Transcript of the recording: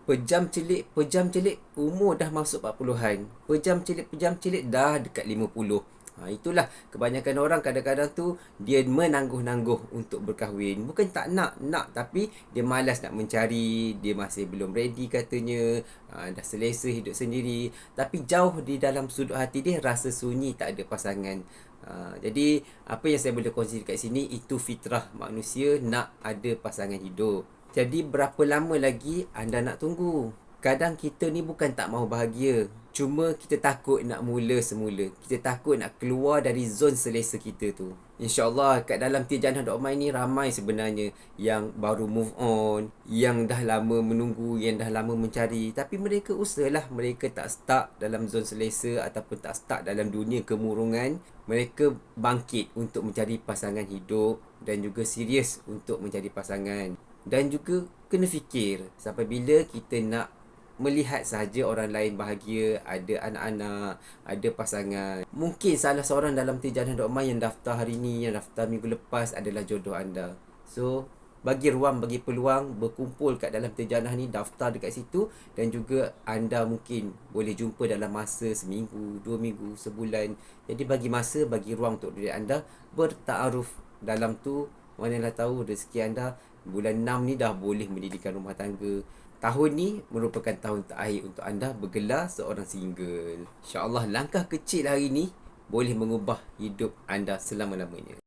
Pejam celik umur dah masuk 40-an. Pejam celik dah dekat 50. Itulah kebanyakan orang kadang-kadang tu dia menangguh-nangguh untuk berkahwin. Bukan tak nak tapi dia malas nak mencari, dia masih belum ready katanya, dah selesa hidup sendiri. Tapi jauh di dalam sudut hati dia rasa sunyi tak ada pasangan. Jadi apa yang saya boleh kongsi kat sini, itu fitrah manusia nak ada pasangan hidup. Jadi berapa lama lagi anda nak tunggu? Kadang kita ni bukan tak mahu bahagia, cuma kita takut nak mula semula. Kita takut nak keluar dari zon selesa kita tu. InsyaAllah kat dalam Tia Jannah Dok Mai ni ramai sebenarnya yang baru move on, yang dah lama menunggu, yang dah lama mencari. Tapi mereka usahalah, mereka tak stuck dalam zon selesa ataupun tak stuck dalam dunia kemurungan. Mereka bangkit untuk mencari pasangan hidup dan juga serius untuk mencari pasangan. Dan juga kena fikir sampai bila kita nak melihat sahaja orang lain bahagia, ada anak-anak, ada pasangan. Mungkin salah seorang dalam Tia Jannah Dok Mai yang daftar hari ni, yang daftar minggu lepas adalah jodoh anda. So, bagi ruang, bagi peluang berkumpul kat dalam Tia Jannah ni, daftar dekat situ. Dan juga anda mungkin boleh jumpa dalam masa seminggu, 2 minggu, sebulan. Jadi bagi masa, bagi ruang untuk diri anda bertaaruf. Dalam tu, manalah tahu rezeki anda bulan 6 ni dah boleh mendirikan rumah tangga. Tahun ni merupakan tahun terakhir untuk anda bergelar seorang single. InsyaAllah langkah kecil hari ni boleh mengubah hidup anda selama-lamanya.